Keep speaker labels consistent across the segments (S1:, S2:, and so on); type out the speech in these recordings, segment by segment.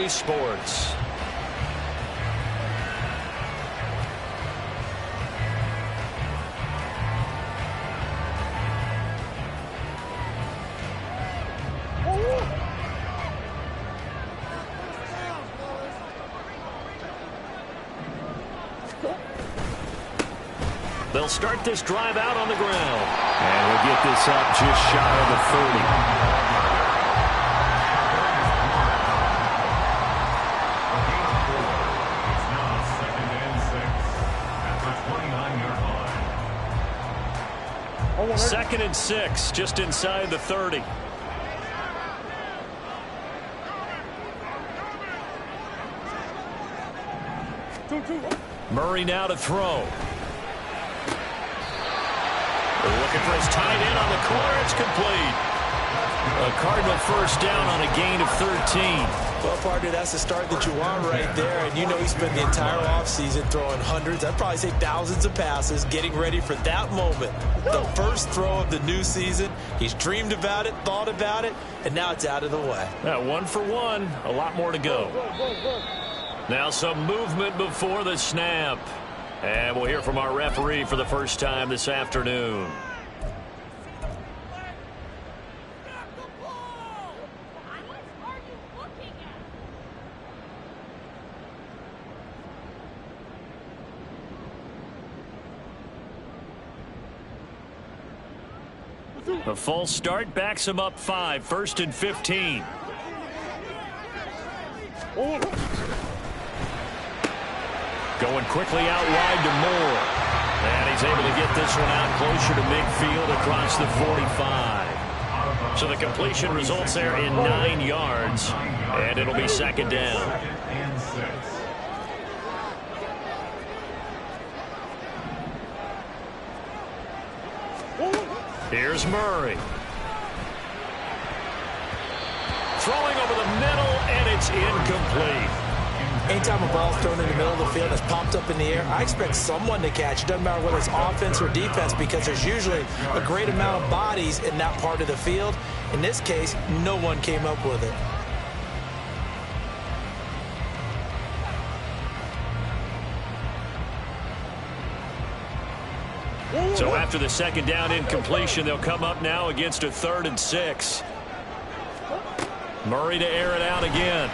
S1: EA Sports. They'll start this drive out on the ground.
S2: And we'll get this up just shy of the 30.
S3: It's now 2nd and 6 at the 29-yard line.
S1: 2nd and 6, just inside the 30. Murray now to throw. Looking for his tight end on the corner. It's complete. A Cardinal first down on a gain of 13.
S4: Well, partner, that's the start that you want right there. And you know he spent the entire offseason throwing hundreds, I'd probably say thousands of passes, getting ready for that moment. The first throw of the new season. He's dreamed about it, thought about it, and now it's out of the way.
S1: Now 1 for 1. A lot more to go. Now some movement before the snap. And we'll hear from our referee for the first time this afternoon. A false start backs him up 5, 1st and 15. Going quickly out wide to Moore. And he's able to get this one out closer to midfield across the 45. So the completion results there in 9 yards. And it'll be 2nd down.
S3: 2nd and 6.
S1: Here's Murray. Throwing over the middle, and it's incomplete.
S4: Anytime a ball's thrown in the middle of the field that's popped up in the air, I expect someone to catch. It doesn't matter whether it's offense or defense because there's usually a great amount of bodies in that part of the field. In this case, no one came up with it.
S1: So after the 2nd down incompletion, they'll come up now against a 3rd and 6. Murray to air it out again.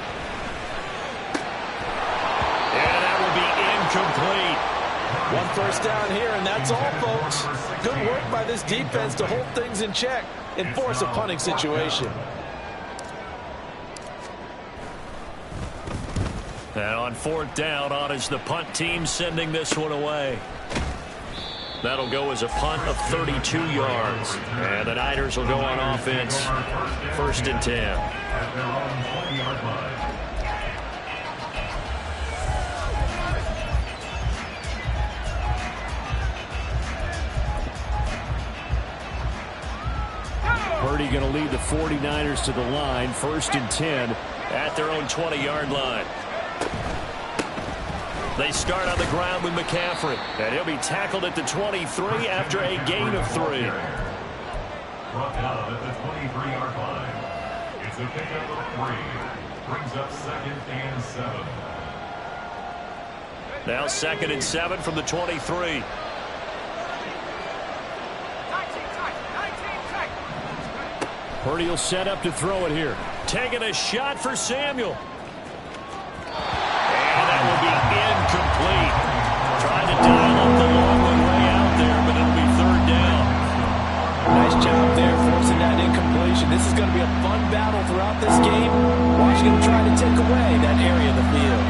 S1: And that will be incomplete.
S4: 1 first down here, and that's all, folks. Good work by this defense to hold things in check and force a punting situation.
S1: And on 4th down, on is the punt team sending this one away. That'll go as a punt of 32 yards. And the Niners will go on offense. 1st and 10.
S3: At their own 20-yard line.
S2: Purdy going to lead the 49ers to the line. 1st and 10
S1: at their own 20-yard line. They start on the ground with McCaffrey. And he'll be tackled at the 23 after a gain of 3.
S3: Brought down at the 23-yard line. It's a pickup of 3. Brings up 2nd and 7.
S1: Now 2nd and 7 from the 23.
S2: Purdy will set up to throw it here.
S1: Taking a shot for Samuel. And that will be incomplete. Trying to dial up the long one way out there, but it'll be 3rd down.
S4: Nice job there forcing that incompletion. This is going to be a fun battle throughout this game. Washington trying to take away that area of the field.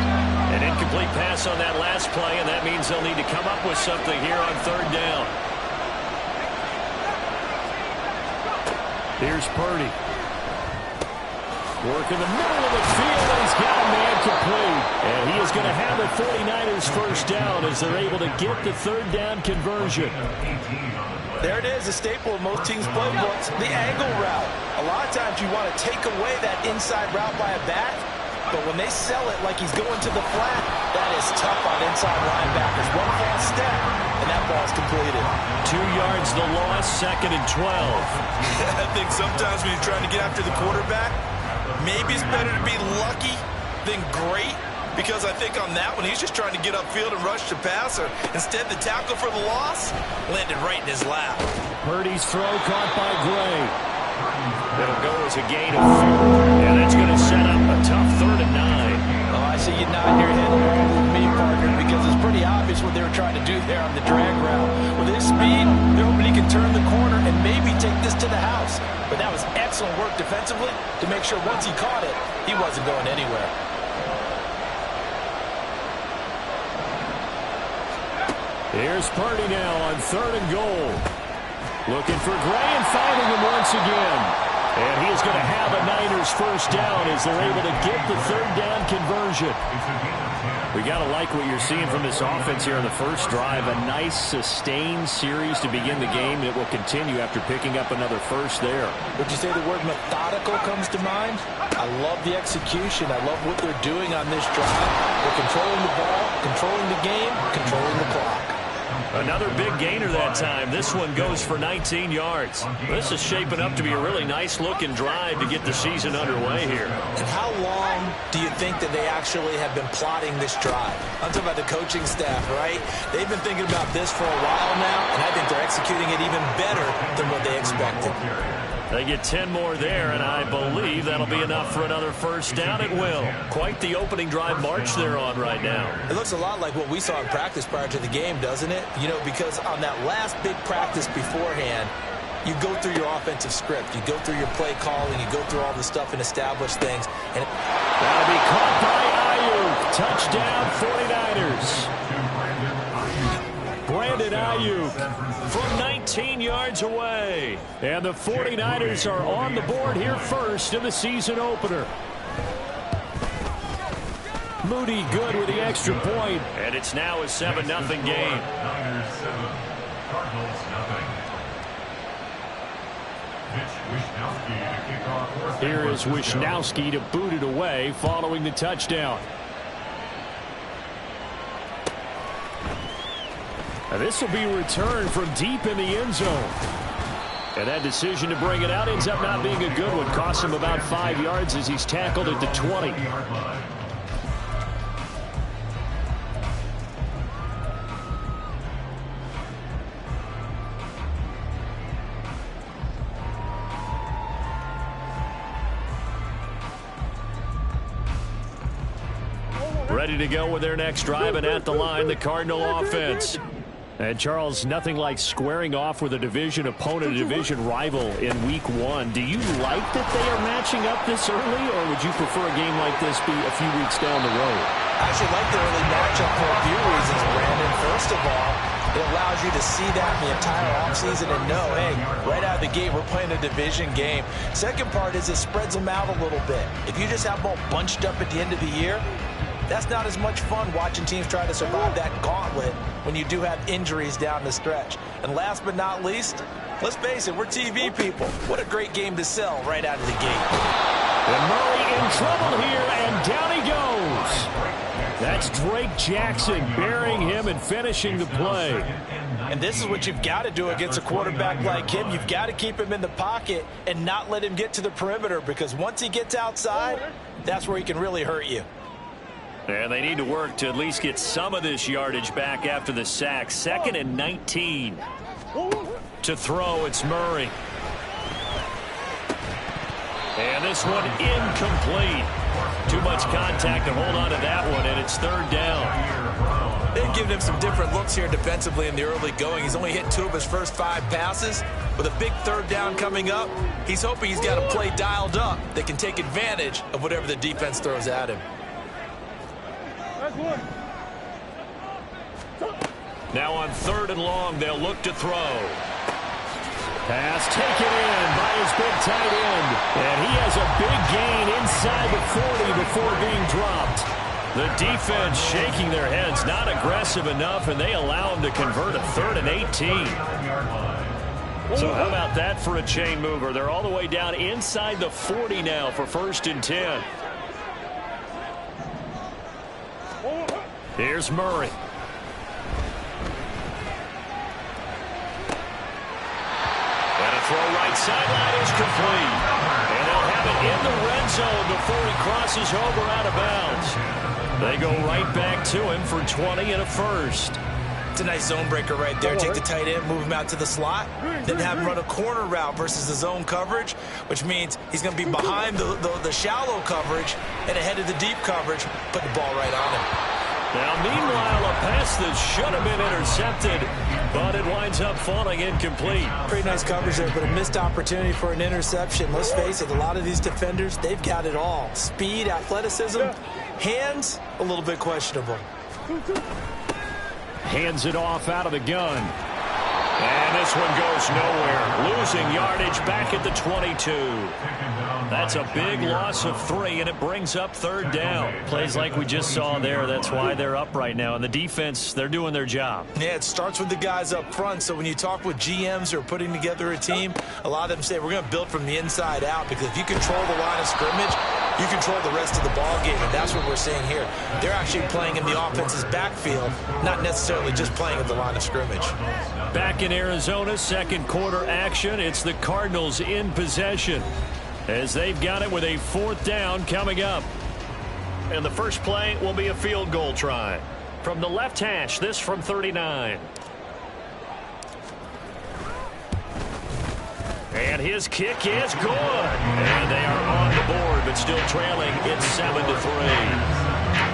S1: An incomplete pass on that last play, and that means they'll need to come up with something here on 3rd down.
S2: Here's Purdy.
S1: Work in the middle of the field, and he's got a man complete. And he is going to have the 49ers first down as they're able to get the 3rd down conversion.
S4: There it is, a staple of most teams' playbooks, the angle route. A lot of times you want to take away that inside route by a back, but when they sell it like he's going to the flat, that is tough on inside linebackers. 1 false step, and that ball's completed.
S1: 2 yards the loss, 2nd and 12.
S4: I think sometimes when you're trying to get after the quarterback, maybe it's better to be lucky anything great, because I think on that one, he's just trying to get upfield and rush the passer. Instead, the tackle for the loss landed right in his lap.
S2: Purdy's throw caught by Gray.
S1: It'll go as a gain of 4, and that's going to set up a tough 3rd and 9.
S4: Oh, I see you nodding your head along with me, partner, because it's pretty obvious what they were trying to do there on the drag route. With his speed, they're hoping he can turn the corner and maybe take this to the house. But that was excellent work defensively to make sure once he caught it, he wasn't going anywhere.
S2: Here's Purdy now on 3rd and goal. Looking for Gray and finding him once again. And he's going to have a Niners first down as they're able to get the 3rd down conversion. We got to like what you're seeing from this offense here in the first drive. A nice sustained series to begin the game that will continue after picking up another first there.
S4: Would you say the word methodical comes to mind? I love the execution. I love what they're doing on this drive. They're controlling the ball, controlling the game, controlling the clock.
S1: Another big gainer that time. This one goes for 19 yards. This is shaping up to be a really nice-looking drive to get the season underway here.
S4: And how long do you think that they actually have been plotting this drive? I'm talking about the coaching staff, right? They've been thinking about this for a while now, and I think they're executing it even better than what they expected.
S1: They get 10 more there, and I believe that'll be enough for another first down. It will. Quite the opening drive march they're on right now.
S4: It looks a lot like what we saw in practice prior to the game, doesn't it? You know, because on that last big practice beforehand, you go through your offensive script. You go through your play calling. You go through all the stuff and establish things. And
S2: that'll be caught by Ayuk. Touchdown 49ers. Brandon Ayuk from 19 yards away. And the 49ers are on the board here first in the season opener. Moody good with the extra point.
S1: And it's now a 7-0 game.
S3: Niners 7, Cardinals nothing. Wishnowsky to kick off.
S2: Here is Wishnowsky to boot it away following the touchdown. And this will be returned from deep in the end zone. And that decision to bring it out ends up not being a good one. Costs him about 5 yards as he's tackled at the 20. Ready to go with their next drive, and at the line, the Cardinal offense. And, Charles, nothing like squaring off with a division opponent, a division rival in Week 1. Do you like that they are matching up this early, or would you prefer a game like this be a few weeks down the road?
S4: I actually like the early matchup for a few reasons, Brandon. First of all, it allows you to see that in the entire offseason and know, hey, right out of the gate, we're playing a division game. Second part is it spreads them out a little bit. If you just have them all bunched up at the end of the year, that's not as much fun watching teams try to survive that gauntlet when you do have injuries down the stretch. And last but not least, let's face it, we're TV people. What a great game to sell right out of the gate.
S2: And Murray in trouble here, and down he goes. That's Drake Jackson burying him and finishing the play.
S4: And this is what you've got to do against a quarterback like him. You've got to keep him in the pocket and not let him get to the perimeter, because once he gets outside, that's where he can really hurt you.
S1: And they need to work to at least get some of this yardage back after the sack. 2nd and 19. To throw, it's Murray. And this one incomplete. Too much contact to hold on to that one, and it's 3rd down.
S4: They've given him some different looks here defensively in the early going. He's only hit 2 of his first 5 passes. With a big 3rd down coming up, he's hoping he's got a play dialed up that can take advantage of whatever the defense throws at him.
S1: Now on 3rd and long, they'll look to throw.
S2: Pass taken in by his big tight end. And he has a big gain inside the 40 before being dropped.
S1: The defense shaking their heads, not aggressive enough, and they allow him to convert a 3rd and 18. So how about that for a chain mover? They're all the way down inside the 40 now for 1st and 10. Here's Murray. And a throw right sideline is complete. And they'll have it in the red zone before he crosses over out of bounds. They go right back to him for 20 and a first.
S4: It's a nice zone breaker right there. Take the tight end, move him out to the slot, then have him run a corner route versus the zone coverage, which means he's going to be behind the shallow coverage and ahead of the deep coverage. Put the ball right on him.
S1: Now, meanwhile, a pass that should have been intercepted, but it winds up falling incomplete.
S4: Pretty nice coverage there, but a missed opportunity for an interception. Let's face it, a lot of these defenders, they've got it all. Speed, athleticism, hands, a little bit questionable.
S2: Hands it off out of the gun.
S1: And this one goes nowhere. Losing yardage back at the 22. That's a big loss of 3, and it brings up third down. Plays like we just saw there. That's why they're up right now. And the defense, they're doing their job.
S4: Yeah, it starts with the guys up front. So when you talk with GMs who are putting together a team, a lot of them say we're going to build from the inside out, because if you control the line of scrimmage, you control the rest of the ball game, and that's what we're seeing here. They're actually playing in the offense's backfield, not necessarily just playing at the line of scrimmage.
S1: Back in Arizona, second quarter action. It's the Cardinals in possession, as they've got it with a fourth down coming up. And the first play will be a field goal try. From the left hash, this from 39. And his kick is good. And they are on the board, but still trailing. It's 7-3.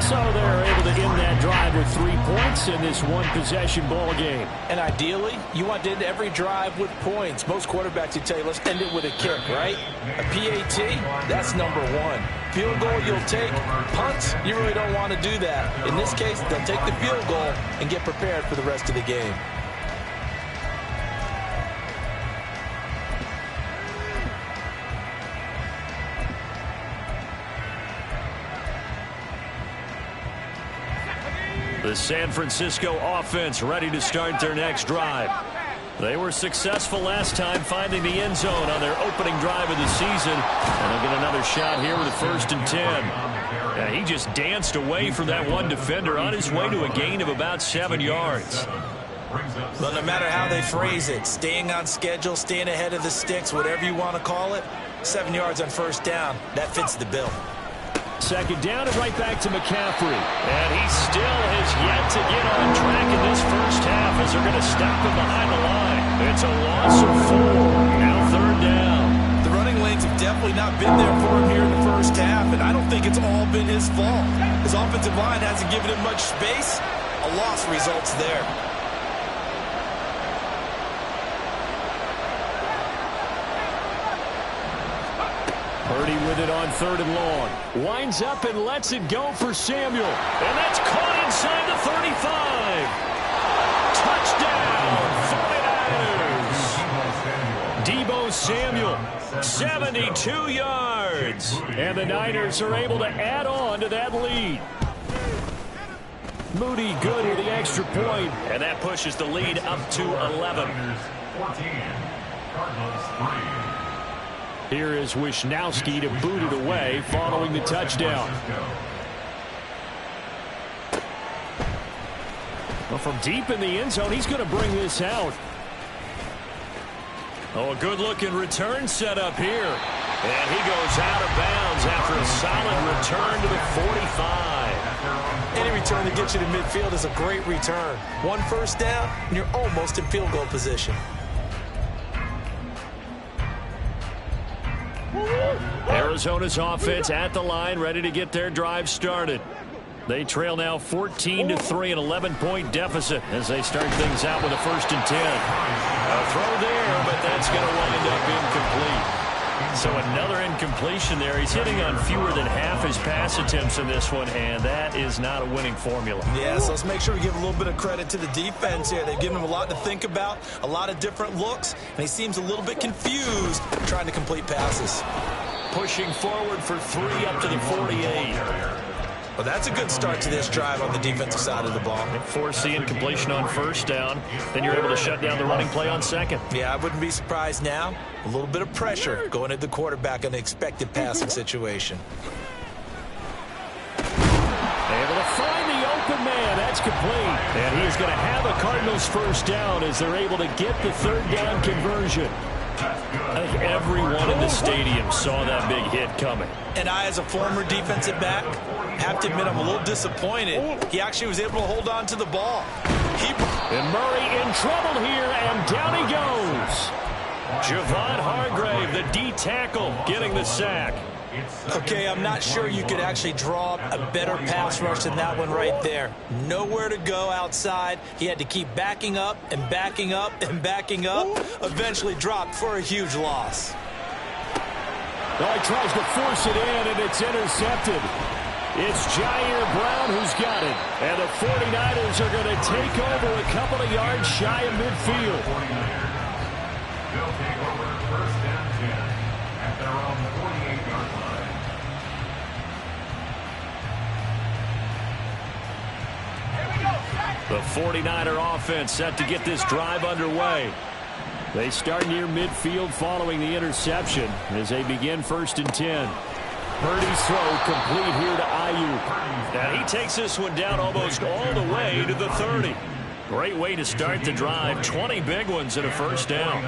S2: So they're able to end that drive with 3 points in this one-possession ball game.
S4: And ideally, you want to end every drive with points. Most quarterbacks would tell you, let's end it with a kick, right? A PAT, that's number 1. Field goal you'll take. Punts, you really don't want to do that. In this case, they'll take the field goal and get prepared for the rest of the game.
S1: The San Francisco offense ready to start their next drive. They were successful last time finding the end zone on their opening drive of the season. And they'll get another shot here with a 1st and 10. Yeah, he just danced away from that one defender on his way to a gain of about 7 yards.
S4: Well, no matter how they phrase it, staying on schedule, staying ahead of the sticks, whatever you want to call it, 7 yards on first down, that fits the bill.
S2: Second down and right back to McCaffrey.
S1: And he still has yet to get on track in this first half, as they're going to stop him behind the line. It's a loss of 4. Now third down.
S4: The running lanes have definitely not been there for him here in the first half, and I don't think it's all been his fault. His offensive line hasn't given him much space. A loss results there.
S2: Purdy with it on 3rd and long. Winds up and lets it go for Samuel.
S1: And that's caught inside the 35. Touchdown, 49ers. Deebo Samuel, 72 yards.
S2: And the Niners are able to add on to that lead. Moody good with the extra point.
S1: And that pushes the lead up to 11.
S3: 14, Cardinals 3.
S2: Here is Wisnowski to boot it away following the touchdown. Well, from deep in the end zone, he's going to bring this out.
S1: Oh, a good-looking return set up here. And he goes out of bounds after a solid return to the 45.
S4: Any return that gets you to midfield is a great return. 1 first down, and you're almost in field goal position.
S1: Arizona's offense at the line, ready to get their drive started. They trail now 14-3, an 11-point deficit as they start things out with a 1st and 10. A throw there, but that's going to wind up incomplete. So another incompletion there. He's hitting on fewer than half his pass attempts in this one, and that is not a winning formula.
S4: Yeah, so let's make sure we give a little bit of credit to the defense here. They've given him a lot to think about, a lot of different looks, and he seems a little bit confused trying to complete passes.
S1: Pushing forward for 3 up to the 48.
S4: Well, that's a good start to this drive on the defensive side of the ball.
S1: Force the incompletion on 1st down. Then you're able to shut down the running play on 2nd.
S4: Yeah, I wouldn't be surprised now. A little bit of pressure going at the quarterback in an expected passing situation.
S1: Able to find the open man. That's complete. And he's going to have a Cardinals 1st down as they're able to get the 3rd down conversion. I think everyone in the stadium saw that big hit coming.
S4: And I, as a former defensive back, have to admit I'm a little disappointed. He actually was able to hold on to the ball.
S2: And Murray in trouble here, and down he goes.
S1: Javon Hargrave, the D tackle, getting the sack.
S4: Okay, I'm not sure you could actually draw up a better pass rush than that one right there. Nowhere to go outside. He had to keep backing up and backing up and backing up. Eventually dropped for a huge loss.
S2: Well, he tries to force it in, and it's intercepted. It's Jair Brown who's got it. And the 49ers are going to take over a couple of yards shy of midfield.
S3: They'll take over first and 10 at their own 48-yard line.
S1: The 49er offense set to get this drive underway.
S2: They start near midfield following the interception as they begin first and 10. Purdy's throw complete here to Ayuk.
S1: Now he takes this one down almost all the way to the 30. Great way to start the drive. 20 big ones and a first down.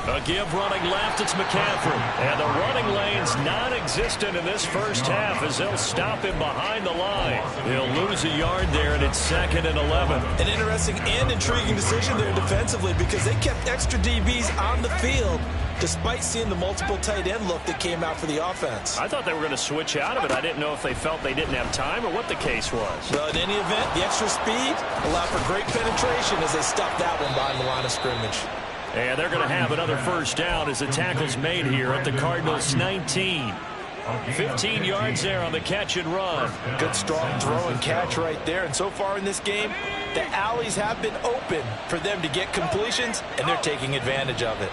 S1: A give running left, it's McCaffrey. And the running lane's non-existent in this first half as they'll stop him behind the line. He'll lose a yard there, and it's 2nd and 11.
S4: An interesting and intriguing decision there defensively because they kept extra DBs on the field despite seeing the multiple tight end look that came out for the offense.
S1: I thought they were going to switch out of it. I didn't know if they felt they didn't have time or what the case was.
S4: Well, in any event, the extra speed allowed for great penetration as they stuffed that one behind the line of scrimmage.
S1: And they're going to have another first down as the tackle's made here at the Cardinals' 19. 15 yards there on the catch and run.
S4: Good strong throw and catch right there. And so far in this game, the alleys have been open for them to get completions, and they're taking advantage of it.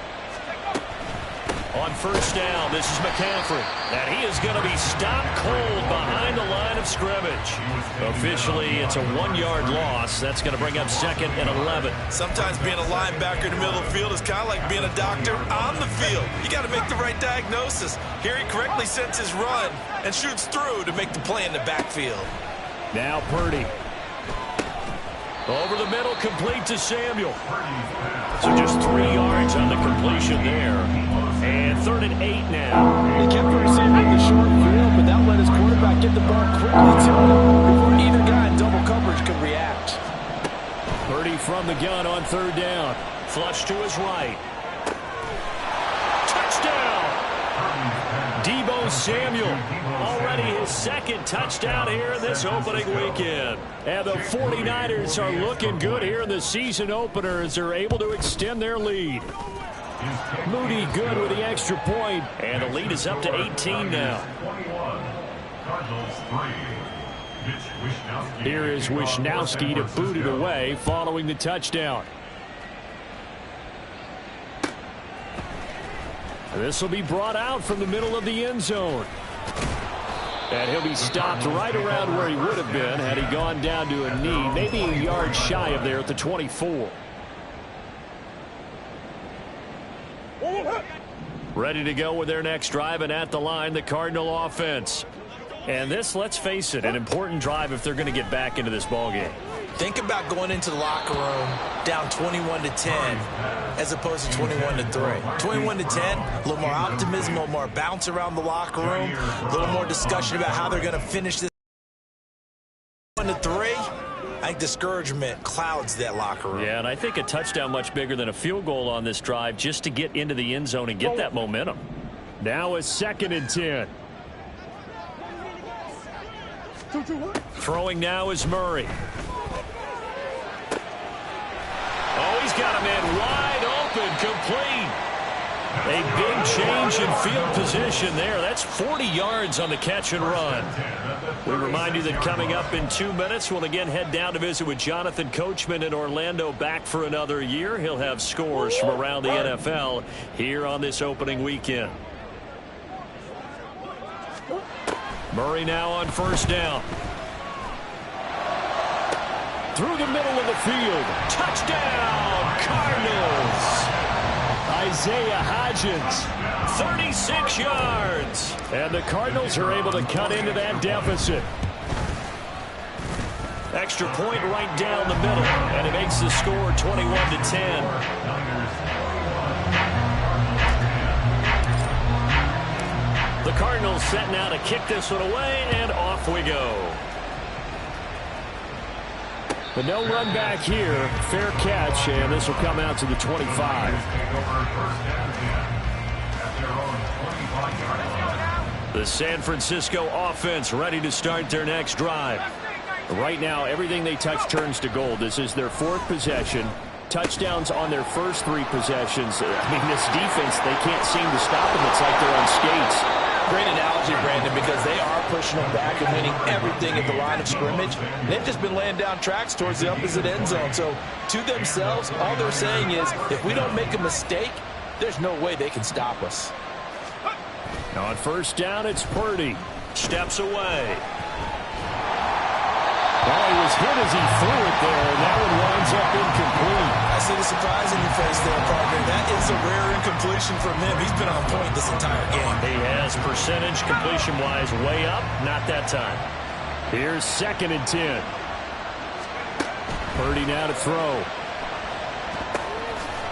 S1: On first down, this is McCaffrey. And he is going to be stopped cold behind the line of scrimmage. Officially, it's a 1-yard loss. That's going to bring up 2nd and 11.
S4: Sometimes being a linebacker in the middle of the field is kind of like being a doctor on the field. You got to make the right diagnosis. Here he correctly sets his run and shoots through to make the play in the backfield.
S2: Now Purdy.
S1: Over the middle, complete to Samuel. So just 3 yards on the completion there. And 3rd and 8 now.
S4: He kept receiving the short field, but that let his quarterback get the ball quickly to him before either guy in double coverage could react.
S2: Purdy from the gun on 3rd down.
S1: Flush to his right. Touchdown! Deebo Samuel. Already his 2nd touchdown here in this opening weekend.
S2: And the 49ers are looking good here in the season opener as they're able to extend their lead. Moody good with the extra point.
S1: And the lead is up to 18 now.
S2: Here is Wishnowsky to boot it away following the touchdown. This will be brought out from the middle of the end zone. And he'll be stopped right around where he would have been had he gone down to a knee, maybe a yard shy of there at the 24.
S1: Ready to go with their next drive, and at the line, the Cardinal offense. And this, let's face it, an important drive if they're going to get back into this ballgame.
S4: Think about going into the locker room down 21-10 as opposed to 21-3. 21-10, a little more optimism, a little more bounce around the locker room, a little more discussion about how they're going to finish this. 1-3, I think discouragement clouds that locker room.
S1: Yeah, and I think a touchdown much bigger than a field goal on this drive just to get into the end zone and get that momentum.
S2: Now a 2nd and 10.
S1: Throwing now is Murray. Oh, he's got him in wide open, complete. A big change in field position there. That's 40 yards on the catch and run. We remind you that coming up in 2 minutes, we'll again head down to visit with Jonathan Coachman in Orlando, back for another year. He'll have scores from around the NFL here on this opening weekend. Murray now on first down.
S2: Through the middle of the field.
S1: Touchdown, Cardinals.
S2: Isaiah Hodgins.
S1: 36 yards.
S2: And the Cardinals are able to cut into that deficit.
S1: Extra point right down the middle, and it makes the score 21-10. The Cardinals set now to kick this one away, and off we go.
S2: But no run back here. Fair catch, and this will come out to the 25.
S1: The San Francisco offense ready to start their next drive.
S2: Right now, everything they touch turns to gold. This is their 4th possession. Touchdowns on their first 3 possessions. I mean, this defense, they can't seem to stop them. It's like they're on skates.
S4: Great analogy, Brandon, because they are pushing them back and winning everything at the line of scrimmage. They've just been laying down tracks towards the opposite end zone. So, to themselves, all they're saying is, if we don't make a mistake, there's no way they can stop us.
S2: Now on first down, it's Purdy.
S1: Steps away.
S2: Oh, he was hit as he threw it there, and that one winds up incomplete.
S4: I see the surprise in your face there, partner. That is a rare incompletion from him. He's been on point this entire game.
S1: He has percentage completion-wise way up. Not that time.
S2: Here's 2nd and 10. Purdy now to throw.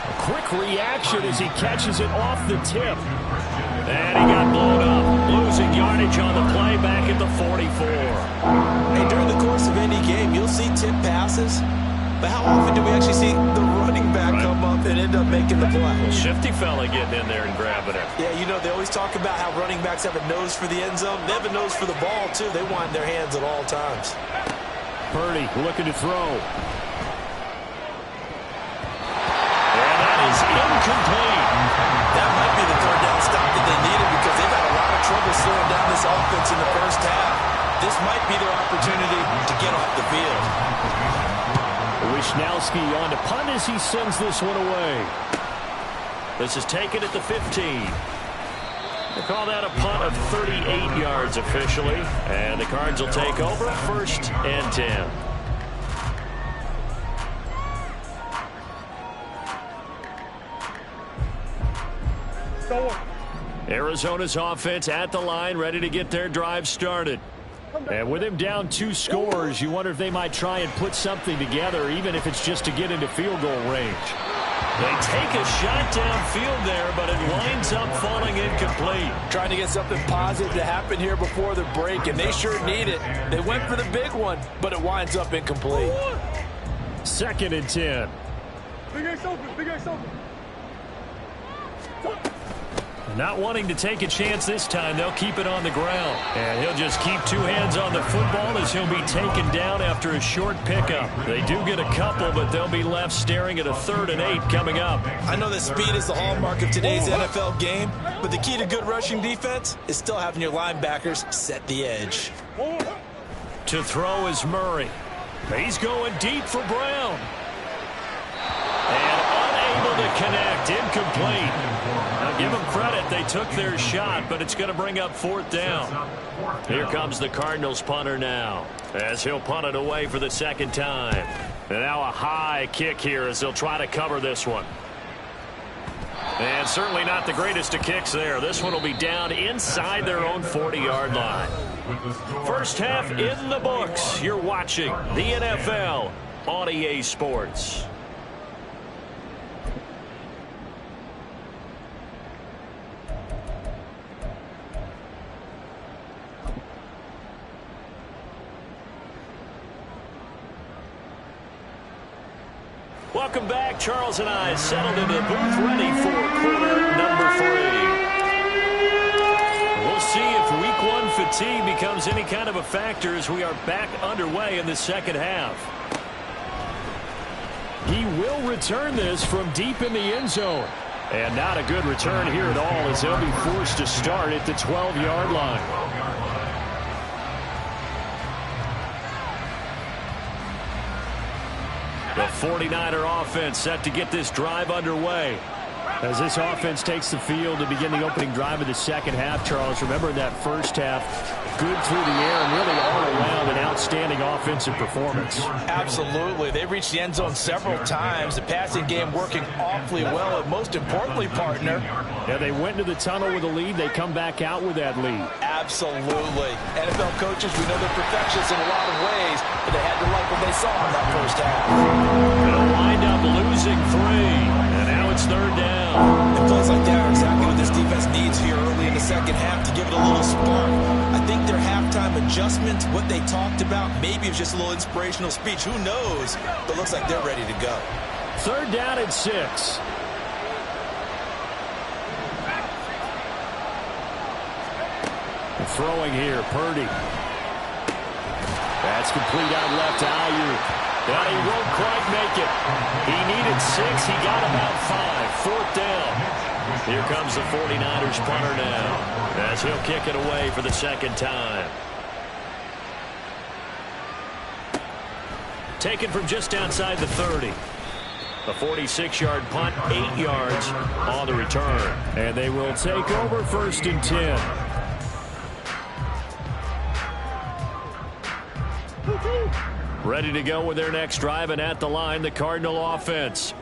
S2: A quick reaction as he catches it off the tip.
S1: And he got blown up. Losing yardage on the play back at the 44.
S4: Hey, during the course of any game, you'll see tip passes. But how often do we actually see the running back come up and end up making the play?
S1: Shifty fella getting in there and grabbing it.
S4: Yeah, you know, they always talk about how running backs have a nose for the end zone. They have a nose for the ball, too. They want in their hands at all times.
S2: Purdy looking to throw.
S1: And that is incomplete.
S4: That might be the third down stop that they needed because they've had a lot of trouble slowing down this offense in the first half. This might be their opportunity to get off the field.
S2: Wishnowski on to punt as he sends this one away.
S1: This is taken at the 15. They call that a punt of 38 yards officially. And the Cards will take over 1st and 10. Arizona's offense at the line, ready to get their drive started.
S2: And with him down 2 scores, you wonder if they might try and put something together, even if it's just to get into field goal range.
S1: They take a shot downfield there, but it winds up falling incomplete.
S4: Trying to get something positive to happen here before the break, and they sure need it. They went for the big one, but it winds up incomplete.
S2: 2nd and 10.
S5: Big X open, Big X open.
S1: Not wanting to take a chance this time, they'll keep it on the ground. And he'll just keep 2 hands on the football as he'll be taken down after a short pickup. They do get a couple, but they'll be left staring at a 3rd and 8 coming up.
S4: I know that speed is the hallmark of today's NFL game, but the key to good rushing defense is still having your linebackers set the edge.
S1: To throw is Murray. He's going deep for Brown. And unable to connect, incomplete. Now give them credit, they took their shot, but it's going to bring up 4th down. Here comes the Cardinals punter now, as he'll punt it away for the 2nd time. And now a high kick here as they'll try to cover this one. And certainly not the greatest of kicks there. This one will be down inside their own 40-yard line. First half in the books. You're watching the NFL on EA Sports. Welcome back. Charles and I settled into the booth ready for quarter number 3. We'll see if week 1 fatigue becomes any kind of a factor as we are back underway in the 2nd half.
S2: He will return this from deep in the end zone. And not a good return here at all as they'll be forced to start at the 12-yard line.
S1: The 49er offense set to get this drive underway.
S2: As this offense takes the field to begin the opening drive of the second half, Charles, remember in that first half, good through the air and really all around an outstanding offensive performance.
S4: Absolutely. They reached the end zone several times. The passing game working awfully well. And most importantly, partner.
S2: Yeah, they went into the tunnel with a lead. They come back out with that lead.
S4: Absolutely. NFL coaches, we know they're perfectionists in a lot of ways, but they had to like what they saw in that first half.
S2: They'll wind up losing 3. And now it's third down.
S4: And plays like that are exactly what this defense needs here early in the second half to give it a little spark. I think their halftime adjustments, what they talked about, maybe it was just a little inspirational speech. Who knows? But it looks like they're ready to go.
S2: Third down and 6. Throwing here, Purdy. That's complete out left to Ayuk. But he won't quite make it. He needed 6. He got about 5. Fourth down. Here comes the 49ers punter now, as he'll kick it away for the second time. Taken from just outside the 30. A 46-yard punt, 8 yards on the return. And they will take over first and 10. Ready to go with their next drive, and at the line, the Cardinal offense.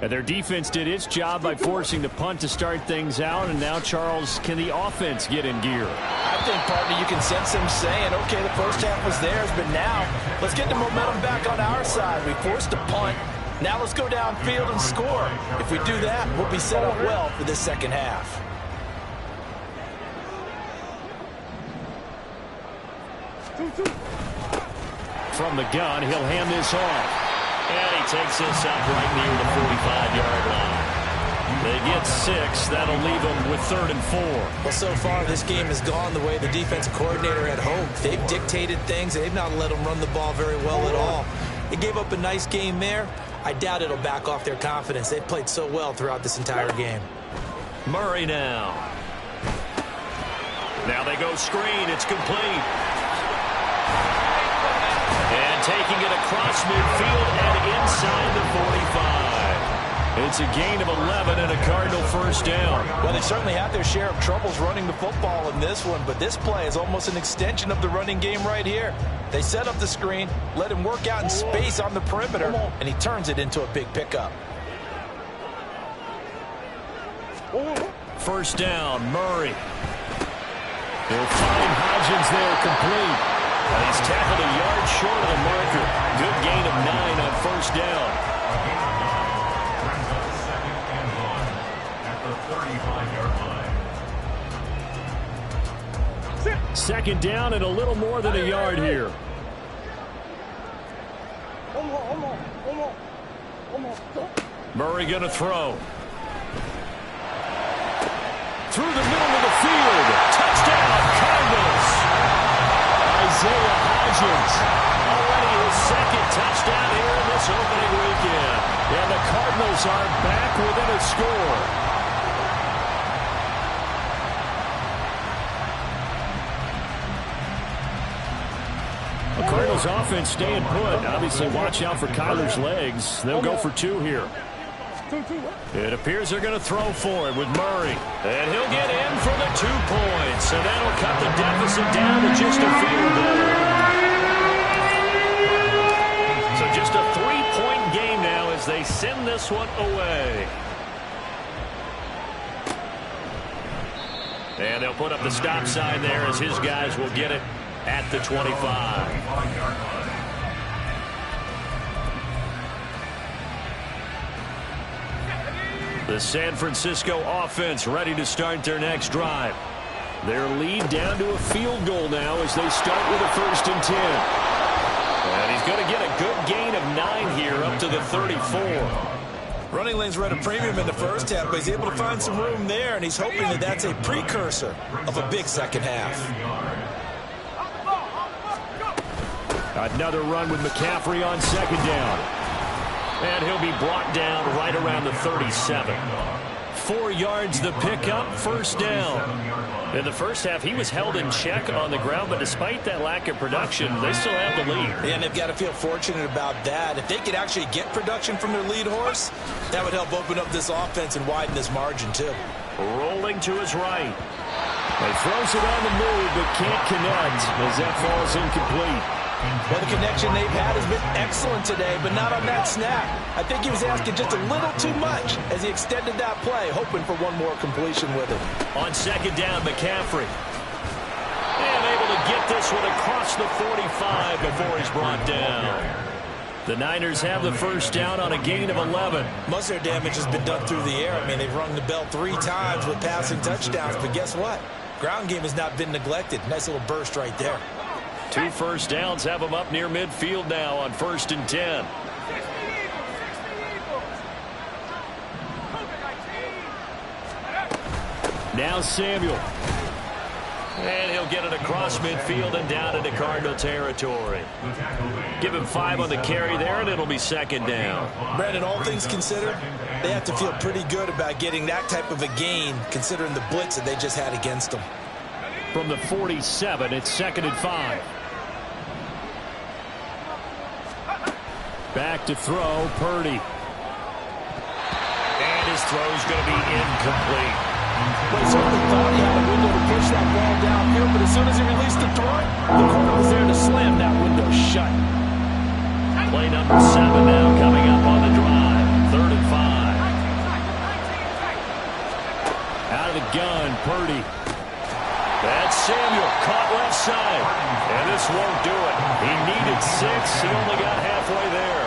S2: And their defense did its job by forcing the punt to start things out, and now, Charles, can the offense get in gear?
S4: I think, partner, you can sense them saying, okay, the first half was theirs, but now let's get the momentum back on our side. We forced a punt. Now let's go downfield and score. If we do that, we'll be set up well for this second half.
S2: From the gun, he'll hand this off. And he takes this up right near the 45-yard line. They get 6. That'll leave them with 3rd and 4.
S4: Well, so far, this game has gone the way the defensive coordinator had hoped. They've dictated things. They've not let them run the ball very well at all. They gave up a nice game there. I doubt it'll back off their confidence. They've played so well throughout this entire game.
S2: Murray now. Now they go screen. It's complete. And taking it across midfield and inside the 45. It's a gain of 11 and a Cardinal first down.
S4: Well, they certainly had their share of troubles running the football in this one, but this play is almost an extension of the running game right here. They set up the screen, let him work out in space on the perimeter, and he turns it into a big pickup.
S2: First down, Murray. He'll find Hodgins there complete. And he's tackled a yard short of the marker. Good gain of 9 on first down. Second down and a little more than a yard here. Murray going to throw. Through the middle of the field. Touchdown, Cardinals. Isaiah Hodgins, already his second touchdown here in this opening weekend. And the Cardinals are back within a score. The Cardinals offense staying put. Obviously, watch out for Kyler's legs. They'll go for 2 here. It appears they're going to throw for it with Murray. And he'll get in for the 2 points. And that'll cut the deficit down to just a field goal. So just a 3-point game now as they send this one away. And they'll put up the stop sign there as his guys will get it at the 25. The San Francisco offense ready to start their next drive. Their lead down to a field goal now as they start with a 1st and 10. And he's going to get a good gain of 9 here up to the 34.
S4: Running lanes were at a premium in the first half, but he's able to find some room there, and he's hoping that that's a precursor of a big second half.
S2: Another run with McCaffrey on second down. And he'll be brought down right around the 37. 4 yards the pickup, first down.
S1: In the first half, he was held in check on the ground, but despite that lack of production, they still have the lead.
S4: Yeah, and they've got to feel fortunate about that. If they could actually get production from their lead horse, that would help open up this offense and widen this margin, too.
S1: Rolling to his right.
S2: He throws it on the move, but can't connect as that falls incomplete.
S4: Well, the connection they've had has been excellent today, but not on that snap. I think he was asking just a little too much as he extended that play, hoping for one more completion with it.
S1: On second down, McCaffrey. And able to get this one across the 45 before he's brought down. The Niners have the first down on a gain of 11.
S4: Most of their damage has been done through the air. I mean, they've rung the bell 3 times with passing touchdowns, but guess what? Ground game has not been neglected. Nice little burst right there.
S1: 2 first downs have them up near midfield now on 1st and 10.
S2: Now Samuel.
S1: And he'll get it across midfield and down into Cardinal territory. Give him 5 on the carry there, and it'll be second down.
S4: Brandon, all things considered, they have to feel pretty good about getting that type of a gain, considering the blitz that they just had against them.
S2: From the 47, it's 2nd and 5. Back to throw, Purdy.
S1: And his throw's going to be incomplete.
S4: Well, he certainly thought he had a window to push that ball downfield, but as soon as he released the throw, the corner was there to slam that window shut.
S1: Play number 7 now coming up on the drive. 3rd and 5.
S2: Out of the gun, Purdy.
S1: That's Samuel, caught left side. And this won't do it. He needed 6. He only got halfway there.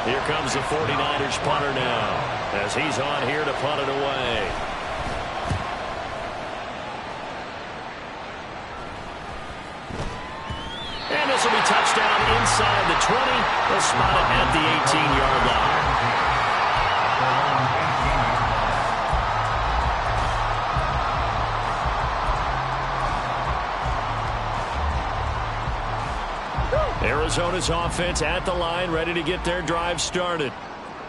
S1: Here comes the 49ers punter now, as he's on here to punt it away. And this will be touchdown inside the 20. They'll spot it at the 18-yard line. Arizona's offense at the line, ready to get their drive started.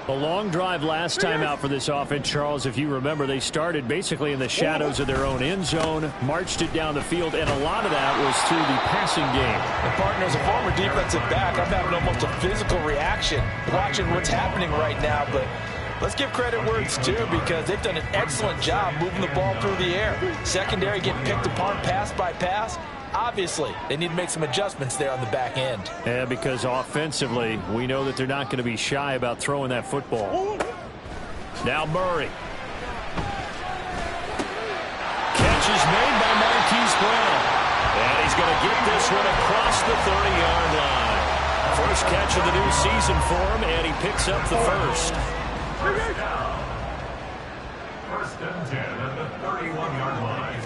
S2: A long drive last time out for this offense, Charles. If you remember, they started basically in the shadows of their own end zone, marched it down the field, and a lot of that was through the passing game.
S4: And partner, as a former defensive back, I'm having almost a physical reaction watching what's happening right now, but let's give credit where it's due because they've done an excellent job moving the ball through the air. Secondary getting picked apart pass by pass. Obviously, they need to make some adjustments there on the back end.
S2: Yeah, because offensively, we know that they're not going to be shy about throwing that football.
S1: Now Murray. Catch is made by Marquise Brown. And he's going to get this one across the 30-yard line. First catch of the new season for him, and he picks up the first.
S3: First and 10 at the 31-yard line.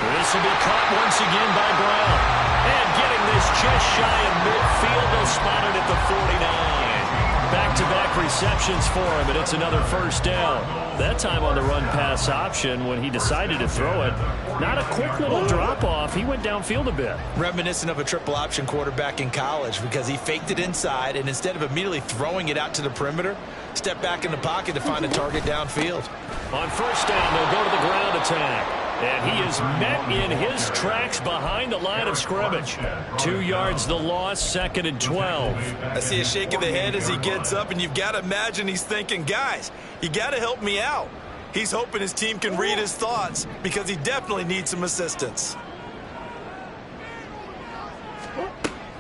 S1: This will be caught once again by Brown. And getting this just shy of midfield, they'll spot it at the 49. Back-to-back receptions for him, and it's another first down. That time on the run-pass option when he decided to throw it. Not a quick little drop-off. He went downfield a bit.
S4: Reminiscent of a triple-option quarterback in college because he faked it inside, and instead of immediately throwing it out to the perimeter, stepped back in the pocket to find a target downfield.
S1: On first down, they'll go to the ground attack. And he is met in his tracks behind the line of scrimmage. 2 yards the loss, 2nd and 12.
S4: I see a shake of the head as he gets up, and you've got to imagine he's thinking, guys, you got to help me out. He's hoping his team can read his thoughts because he definitely needs some assistance.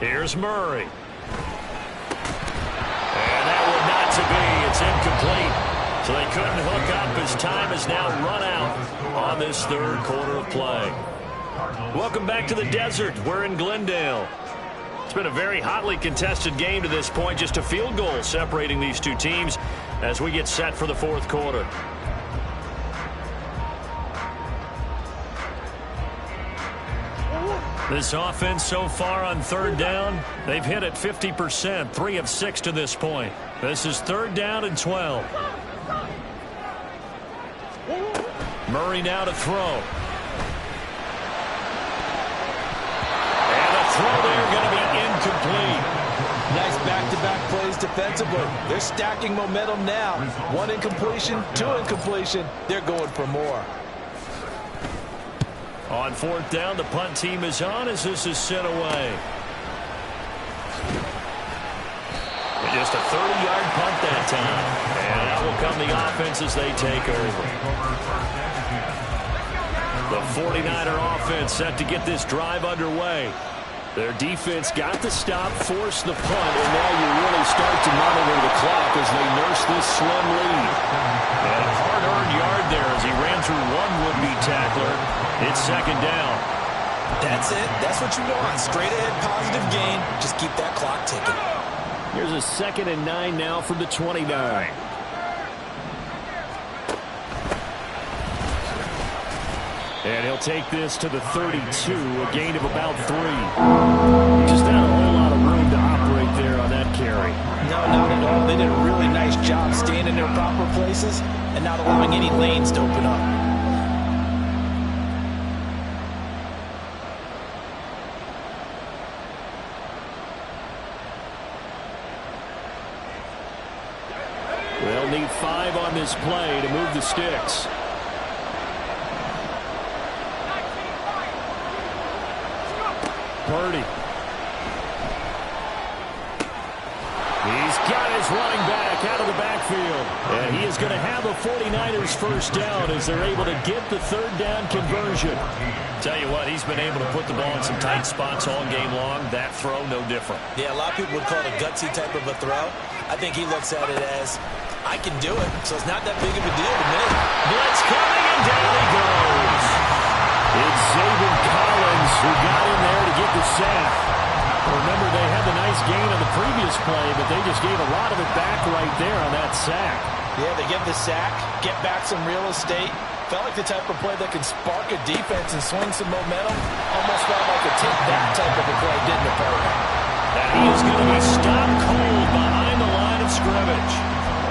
S1: Here's Murray. And that one not to be. It's incomplete. So they couldn't hook up as time has now run out on this 3rd quarter of play. Welcome back to the desert. We're in Glendale. It's been a very hotly contested game to this point. Just a field goal separating these two teams as we get set for the 4th quarter. This offense so far on 3rd down, they've hit it 50%, 3 of 6 to this point. This is 3rd down and 12. Murray now to throw. And a throw there going to be incomplete.
S4: Nice back-to-back plays defensively. They're stacking momentum now. 1 incompletion, 2 incompletion. They're going for more.
S1: On 4th down, the punt team is on as this is sent away. Just a 30-yard punt that time. And out will come the offense as they take over. The 49er offense set to get this drive underway. Their defense got the stop, forced the punt, and now you really start to monitor the clock as they nurse this slim lead. And a hard-earned yard there as he ran through one would-be tackler. It's 2nd down.
S4: That's it. That's what you want. Straight-ahead positive gain. Just keep that clock ticking.
S2: Here's a 2nd and 9 now from the 29. And he'll take this to the 32, a gain of about 3. Just not a whole lot of room to operate there on that carry.
S4: No, not at all. They did a really nice job staying in their proper places and not allowing any lanes to open up.
S2: They'll need 5 on this play to move the sticks. Purdy. He's got his running back out of the backfield. And he is going to have a 49ers first down as they're able to get the 3rd down conversion.
S1: Tell you what, he's been able to put the ball in some tight spots all game long. That throw, no different.
S4: Yeah, a lot of people would call it a gutsy type of a throw. I think he looks at it as, I can do it, so it's not that big of a deal to me.
S1: Blitz coming, and down he goes.
S2: It's Zaven Collins who got in there to get the sack. Remember, they had the nice gain on the previous play, but they just gave a lot of it back right there on that sack.
S4: Yeah, they get the sack, get back some real estate. Felt like the type of play that can spark a defense and swing some momentum. Almost felt like a take-back type of a play, didn't it, Perry?
S1: And he is going to be stopped cold behind the line of scrimmage.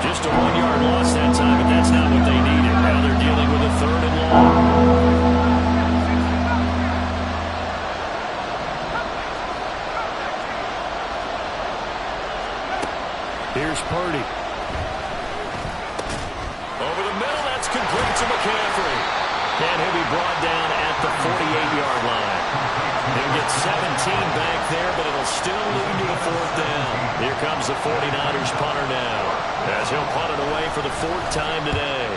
S1: Just a 1-yard loss that time, but that's not what they needed. Now they're dealing with a 3rd and long.
S2: Here's Purdy.
S1: Over the middle, that's complete to McCaffrey. And he'll be brought down at the 48-yard line. He'll get 17 back there, but it'll still lead to a 4th down. Here comes the 49ers punter now, as he'll punt it away for the 4th time today.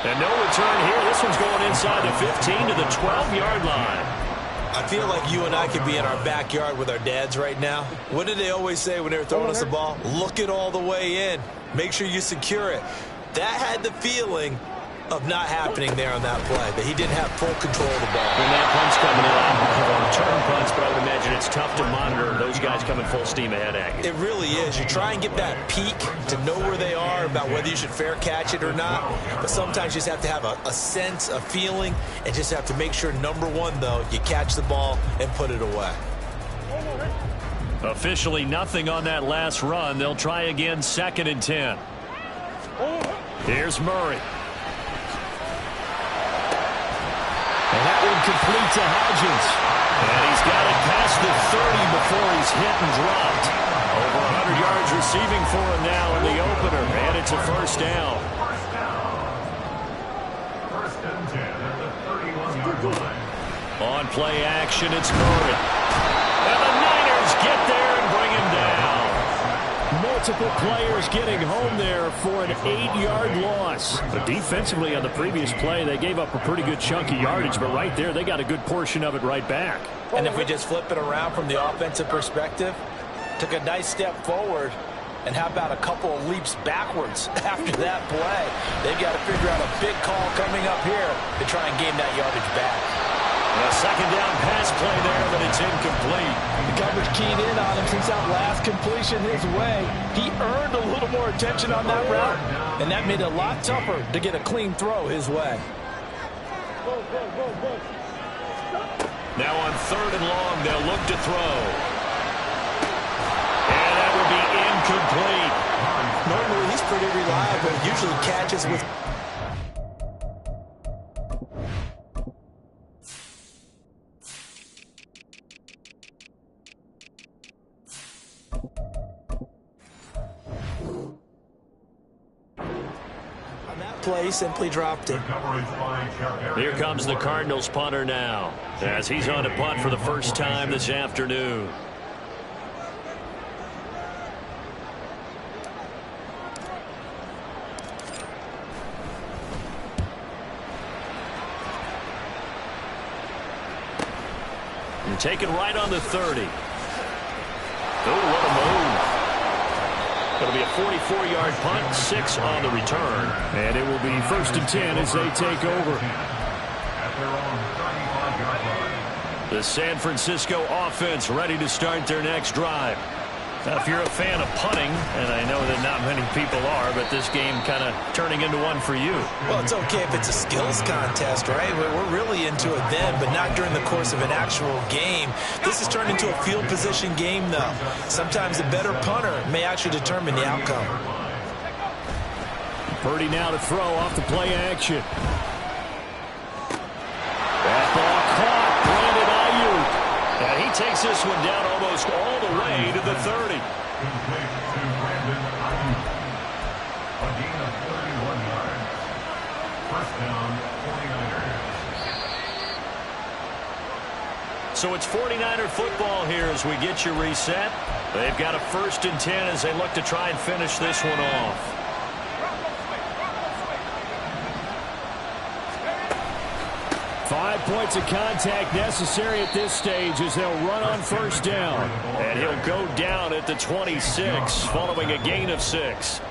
S1: And no return here. This one's going inside the 15 to the 12-yard line.
S4: I feel like you and I could be in our backyard with our dads right now. What did they always say when they were throwing us the ball? Look it all the way in. Make sure you secure it. That had the feeling of not happening there on that play, that he didn't have full control of the ball.
S1: When that punt's coming in, return punts, but I would imagine it's tough to monitor those guys coming full steam ahead at you.
S4: It really is. You try and get that peek to know where they are, about whether you should fair catch it or not, but sometimes you just have to have a sense, a feeling, and just have to make sure, number one, though, you catch the ball and put it away.
S1: Officially nothing on that last run. They'll try again, 2nd and 10. Here's Murray.
S2: And that one complete to Hodgins.
S1: And he's got it past the 30 before he's hit and dropped. Over 100 yards receiving for him now in the opener. And it's a 1st down.
S3: 1st and 10 at the 31-yard line.
S1: On play action, it's Murray. And the Niners get there and bring him down.
S2: Multiple players getting home there for an 8-yard loss. But defensively on the previous play, they gave up a pretty good chunk of yardage, but right there, they got a good portion of it right back.
S4: And if we just flip it around from the offensive perspective, took a nice step forward, and how about a couple of leaps backwards after that play? They've got to figure out a big call coming up here to try and gain that yardage back.
S1: A 2nd down pass play there, but it's incomplete.
S4: The coverage keyed in on him since that last completion his way. He earned a little more attention on that route, and that made it a lot tougher to get a clean throw his way.
S1: Now on 3rd and long, they'll look to throw. And that would be incomplete.
S4: Normally, he's pretty reliable. Usually catches with... play, simply dropped it.
S1: Here comes the Cardinals punter now, as he's on to punt for the first time this afternoon. And taken right on the 30. Oh, what a move. It'll be a 44-yard punt, 6 on the return.
S2: And it will be 1st and 10 as they take over.
S1: The San Francisco offense ready to start their next drive. Now, if you're a fan of punting, and I know that not many people are, but this game kind of turning into one for you.
S4: Well, it's okay if it's a skills contest, right? We're really into it then, but not during the course of an actual game. This has turned into a field position game, though. Sometimes the better punter may actually determine the outcome.
S2: Purdy now to throw off the play action. That ball caught. Brandon Ayuk.
S1: And he takes this one down almost all the way to the 30.
S3: Complete to Brandon Ayuk. A gain of 31 yards. First down, 49ers.
S1: So it's 49er football here as we get you reset. They've got a 1st and 10 as they look to try and finish this one off.
S2: 5 points of contact necessary at this stage as they'll run on 1st down.
S1: And he'll go down at the 26 following a gain of 6.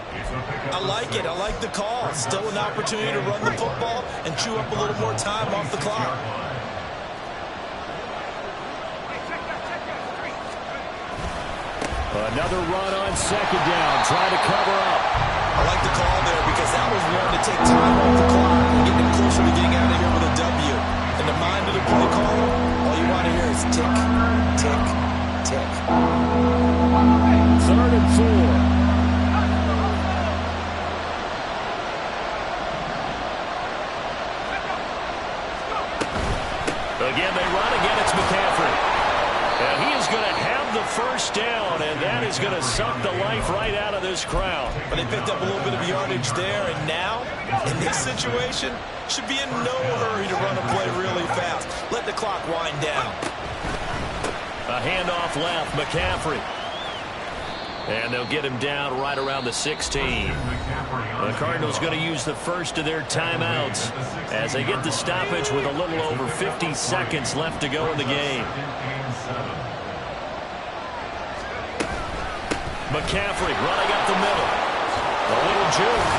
S4: I like it. I like the call. Still an opportunity to run the football and chew up a little more time off the clock.
S2: Another run on 2nd down, trying to cover up.
S4: I like the call there because that was one to take time off the clock and get them closer to getting out of here with a W. In the mind of the play caller, all you want to hear is tick, tick, tick.
S2: 3rd and 4.
S1: Again, they run. Again, it's McCaffrey. And he is going to have the 1st down, and that is going to suck the life right out of this crowd.
S4: But they picked up a little bit of yardage there, and now, in this situation, should be in no hurry to run a play really fast. Let the clock wind down.
S1: A handoff left, McCaffrey. And they'll get him down right around the 16. The Cardinals going to use the first of their timeouts as they get the stoppage with a little over 50 seconds left to go in the game. McCaffrey running up the middle. A little juke.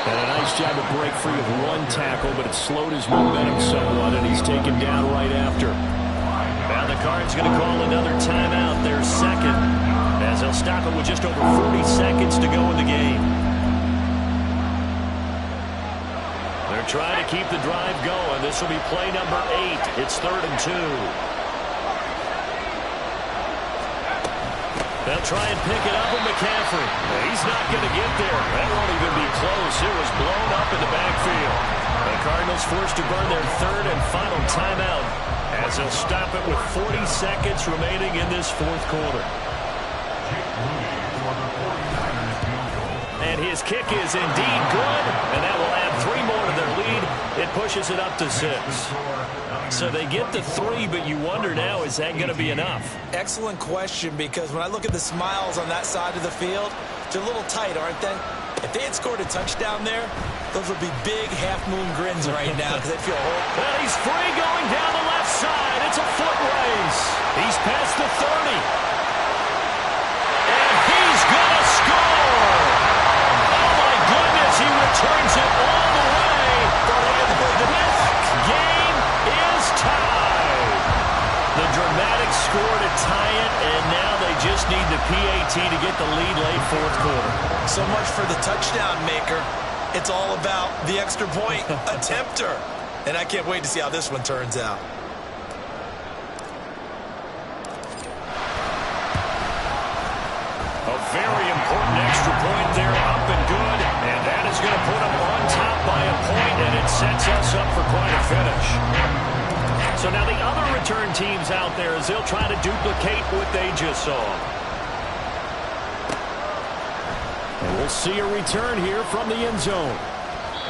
S2: And a nice job to break free of one tackle, but it slowed his momentum somewhat, and he's taken down right after.
S1: Now the Cards going to call another timeout, their 2nd, as they'll stop it with just over 40 seconds to go in the game. They're trying to keep the drive going. This will be play number 8. It's 3rd and 2. They'll try and pick it up with McCaffrey. He's not going to get there. That won't even be close. It was blown up in the backfield. The Cardinals forced to burn their 3rd and final timeout as they'll stop it with 40 seconds remaining in this 4th quarter. And his kick is indeed good, and that will add 3 more to their lead. It pushes it up to 6. So they get the 3, but you wonder now, is that going to be enough?
S4: Excellent question, because when I look at the smiles on that side of the field, they're a little tight, aren't they? If they had scored a touchdown there, those would be big half-moon grins right now because they'd feel horrible.
S1: And he's free going down the left side. It's a foot race. He's past the 30. And he's going to score. Oh, my goodness. He returns it all the way. This game is tied. The dramatic score to tie it, and now they just need the PAT to get the lead late 4th quarter.
S4: So much for the touchdown maker. It's all about the extra point attempter. And I can't wait to see how this one turns out.
S1: A very important extra point there, up and good. And that is going to put them on top by a point, and it sets us up for quite a finish. So now the other return teams out there as they'll try to duplicate what they just saw.
S2: And we'll see a return here from the end zone.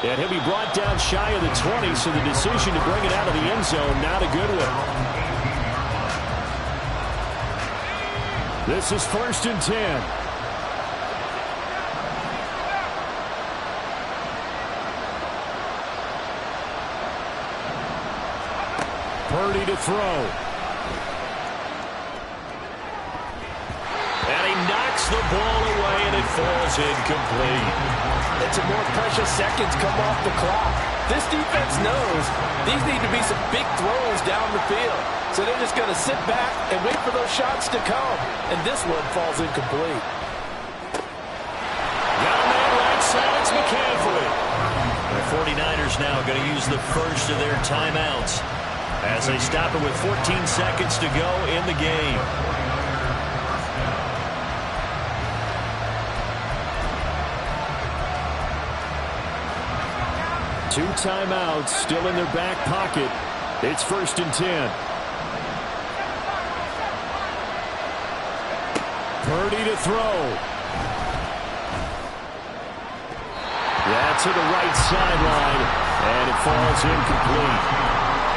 S2: And he'll be brought down shy of the 20, so the decision to bring it out of the end zone, not a good one. This is 1st and 10. Purdy to throw.
S1: And he knocks the ball away, and it falls incomplete.
S4: It's a more precious seconds come off the clock. This defense knows these need to be some big throws down the field. So they're just going to sit back and wait for those shots to come. And this one falls incomplete.
S1: Got a man right side. It's McCaffrey. The 49ers now going to use the first of their timeouts as they stop it with 14 seconds to go in the game.
S2: Two timeouts still in their back pocket. It's 1st and 10. Purdy to throw. That's to the right sideline, and it falls incomplete.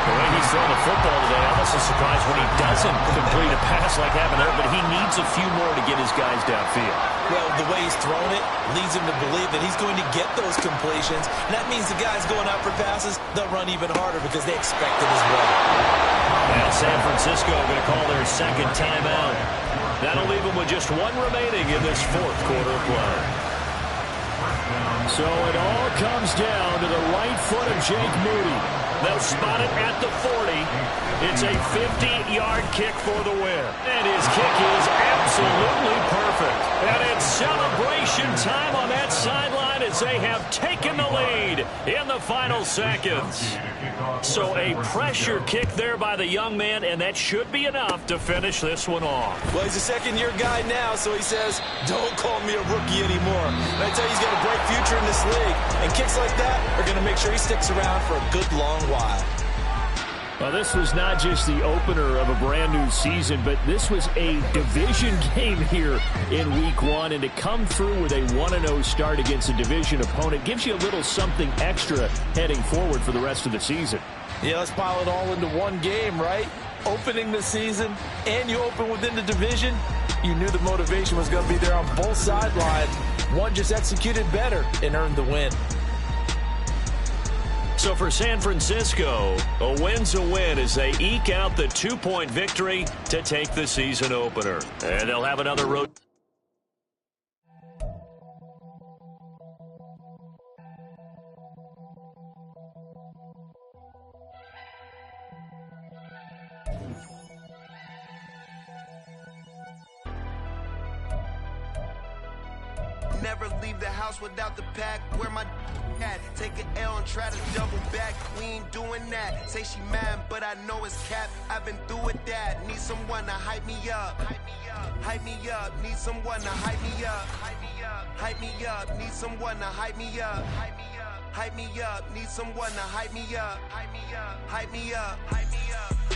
S1: The way he's throwing the football today, I'm also surprised when he doesn't complete a pass like happened there, but he needs a few more to get his guys downfield.
S4: Well, the way he's thrown it leads him to believe that he's going to get those completions. And that means the guys going out for passes, they'll run even harder because they expect it as well.
S1: Now San Francisco going to call their second timeout. That'll leave them with just one remaining in this fourth quarter of play.
S2: So it all comes down to the right foot of Jake Moody.
S1: They'll spot it at the 40. It's a 50-yard kick for the win. And his kick is absolutely perfect. And it's celebration time on that sideline as they have taken the lead in the final seconds. So a pressure kick there by the young man, and that should be enough to finish this one off.
S4: Well, he's a second-year guy now, so he says, don't call me a rookie anymore. And I tell you, he's got a bright future in this league. And kicks like that are going to make sure he sticks around for a good long while.
S2: Well, this was not just the opener of a brand new season, but this was a division game here in week 1. And to come through with a 1-0 start against a division opponent gives you a little something extra heading forward for the rest of the season.
S4: Yeah, let's pile it all into one game, right? Opening the season, and you open within the division. You knew the motivation was going to be there on both sidelines. One just executed better and earned the win.
S1: So for San Francisco, a win's a win as they eke out the 2-point victory to take the season opener. And they'll have another road.
S6: Never leave the house without the pack. Where my at? Take an L and try to double back. We ain't doing that. Say she mad, but I know it's cap. I've been through with that. Need someone to hype me up. Hype me up. Hype me up. Need someone to hype me up. Hype me up. Hype me up. Need someone to hype me up. Hype me up. Hype me up. Need someone to hype me up. Hype me up. Hype me up. Hype me up.